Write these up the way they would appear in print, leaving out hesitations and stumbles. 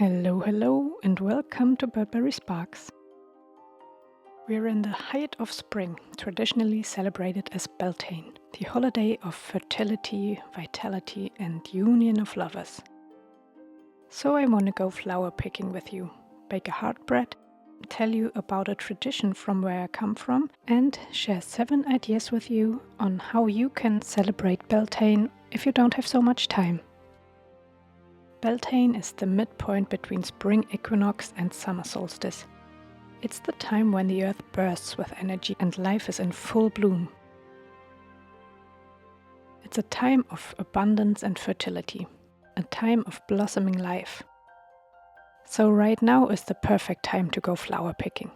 Hello, and welcome to Birdberry Sparks. We're in the height of spring, traditionally celebrated as Beltane, the holiday of fertility, vitality, and union of lovers. So I want to go flower picking with you, bake a hard bread, tell you about a tradition from where I come from, and share 7 ideas with you on how you can celebrate Beltane if you don't have so much time. Beltane is the midpoint between spring equinox and summer solstice. It's the time when the earth bursts with energy and life is in full bloom. It's a time of abundance and fertility, a time of blossoming life. So right now is the perfect time to go flower picking.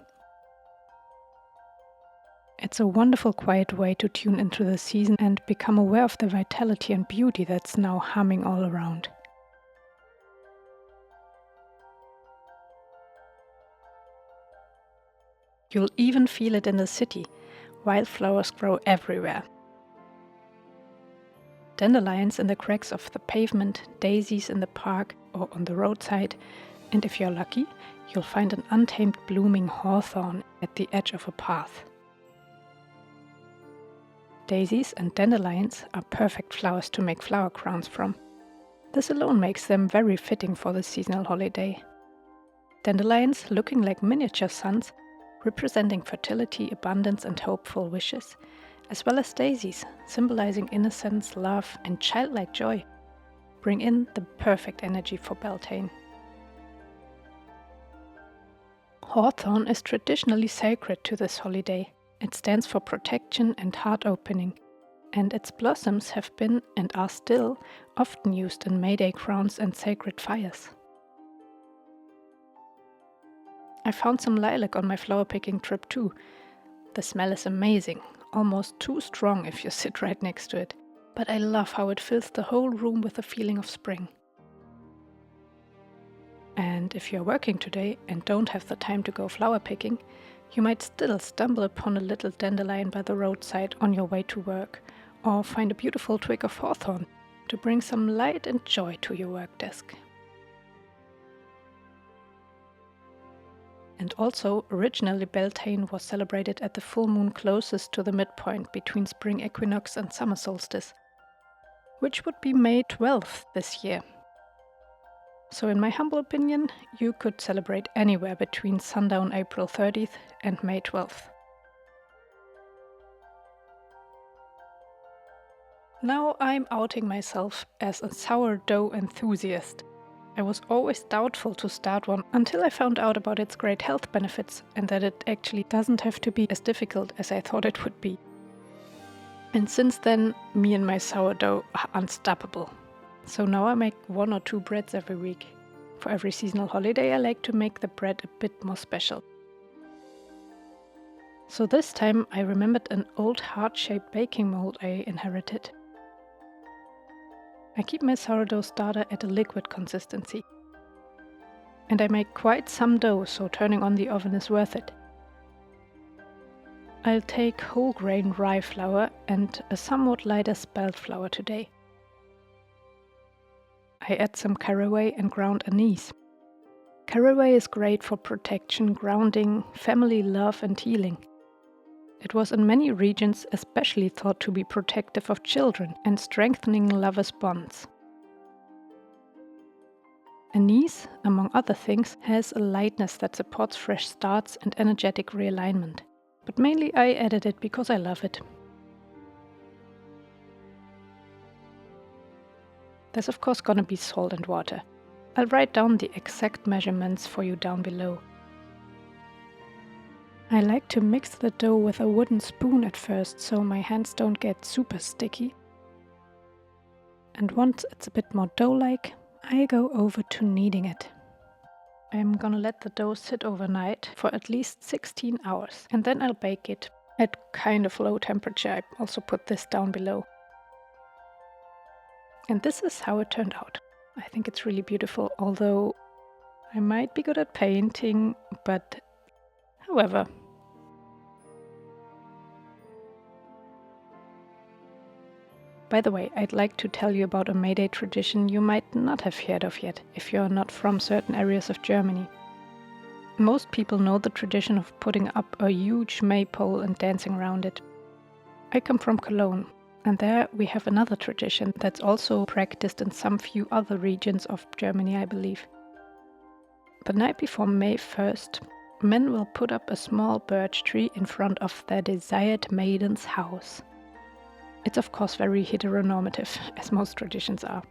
It's a wonderful quiet way to tune into the season and become aware of the vitality and beauty that's now humming all around. You'll even feel it in the city. Wildflowers grow everywhere. Dandelions in the cracks of the pavement, daisies in the park or on the roadside, and if you're lucky, you'll find an untamed blooming hawthorn at the edge of a path. Daisies and dandelions are perfect flowers to make flower crowns from. This alone makes them very fitting for the seasonal holiday. Dandelions, looking like miniature suns, representing fertility, abundance, and hopeful wishes, as well as daisies, symbolizing innocence, love, and childlike joy, bring in the perfect energy for Beltane. Hawthorn is traditionally sacred to this holiday. It stands for protection and heart opening, and its blossoms have been and are still often used in mayday crowns and sacred fires. I found some lilac on my flower picking trip too. The smell is amazing, almost too strong if you sit right next to it, but I love how it fills the whole room with a feeling of spring. And if you're working today and don't have the time to go flower picking, you might still stumble upon a little dandelion by the roadside on your way to work, or find a beautiful twig of hawthorn to bring some light and joy to your work desk. And also, originally Beltane was celebrated at the full moon closest to the midpoint between spring equinox and summer solstice, which would be May 12th this year. So in my humble opinion, you could celebrate anywhere between sundown April 30th and May 12th. Now I'm outing myself as a sourdough enthusiast. I was always doubtful to start one until I found out about its great health benefits and that it actually doesn't have to be as difficult as I thought it would be. And since then, me and my sourdough are unstoppable. So now I make 1 or 2 breads every week. For every seasonal holiday, I like to make the bread a bit more special. So this time I remembered an old heart-shaped baking mold I inherited. I keep my sourdough starter at a liquid consistency. And I make quite some dough, so turning on the oven is worth it. I'll take whole grain rye flour and a somewhat lighter spelt flour today. I add some caraway and ground anise. Caraway is great for protection, grounding, family love and healing. It was in many regions especially thought to be protective of children and strengthening lovers' bonds. Anise, among other things, has a lightness that supports fresh starts and energetic realignment. But mainly I added it because I love it. There's of course gonna be salt and water. I'll write down the exact measurements for you down below. I like to mix the dough with a wooden spoon at first so my hands don't get super sticky. And once it's a bit more dough-like, I go over to kneading it. I'm gonna let the dough sit overnight for at least 16 hours and then I'll bake it at kind of low temperature. I also put this down below. And this is how it turned out. I think it's really beautiful, although I might be good at painting, but however. By the way, I'd like to tell you about a Mayday tradition you might not have heard of yet if you're not from certain areas of Germany. Most people know the tradition of putting up a huge maypole and dancing around it. I come from Cologne, and there we have another tradition that's also practiced in some few other regions of Germany, I believe. The night before May 1st, men will put up a small birch tree in front of their desired maiden's house. It's of course very heteronormative, as most traditions are.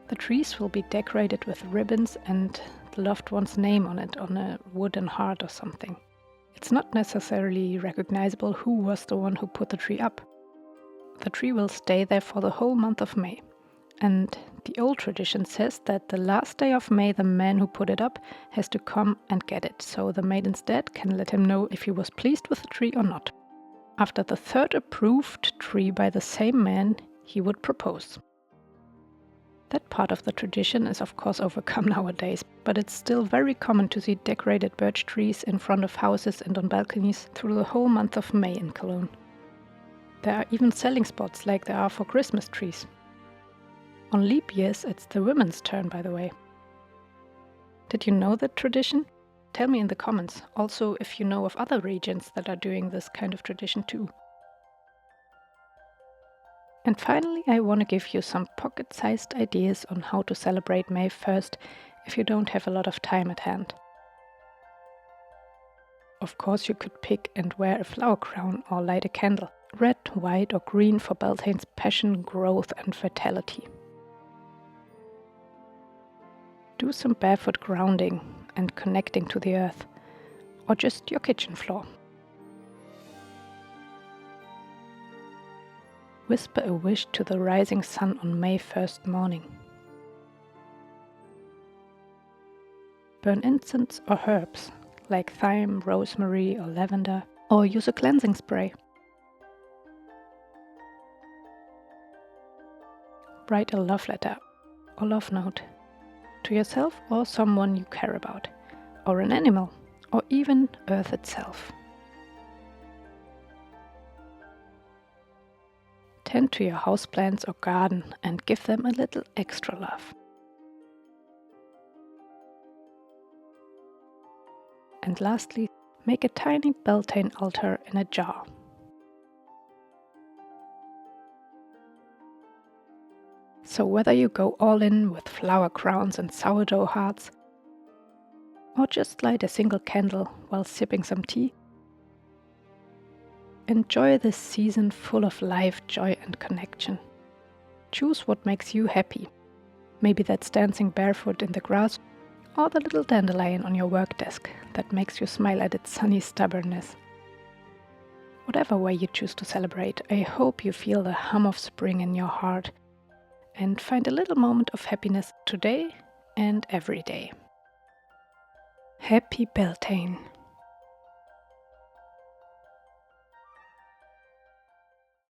The trees will be decorated with ribbons and the loved one's name on it, on a wooden heart or something. It's not necessarily recognizable who was the one who put the tree up. The tree will stay there for the whole month of May. And the old tradition says that the last day of May the man who put it up has to come and get it, so the maiden's dad can let him know if he was pleased with the tree or not. After the third approved tree by the same man, he would propose. That part of the tradition is of course overcome nowadays, but it's still very common to see decorated birch trees in front of houses and on balconies through the whole month of May in Cologne. There are even selling spots like there are for Christmas trees. On leap years, it's the women's turn, by the way. Did you know that tradition? Tell me in the comments, also if you know of other regions that are doing this kind of tradition too. And finally, I want to give you some pocket-sized ideas on how to celebrate May 1st if you don't have a lot of time at hand. Of course, you could pick and wear a flower crown or light a candle, red, white or green for Beltane's passion, growth and vitality. Do some barefoot grounding and connecting to the earth, or just your kitchen floor. Whisper a wish to the rising sun on May 1st morning. Burn incense or herbs, like thyme, rosemary or lavender, or use a cleansing spray. Write a love letter or love note to yourself or someone you care about, or an animal, or even Earth itself. Tend to your houseplants or garden and give them a little extra love. And lastly, make a tiny Beltane altar in a jar. So whether you go all in with flower crowns and sourdough hearts, or just light a single candle while sipping some tea, enjoy this season full of life, joy and connection. Choose what makes you happy. Maybe that's dancing barefoot in the grass, or the little dandelion on your work desk that makes you smile at its sunny stubbornness. Whatever way you choose to celebrate, I hope you feel the hum of spring in your heart and find a little moment of happiness today and every day. Happy Beltane!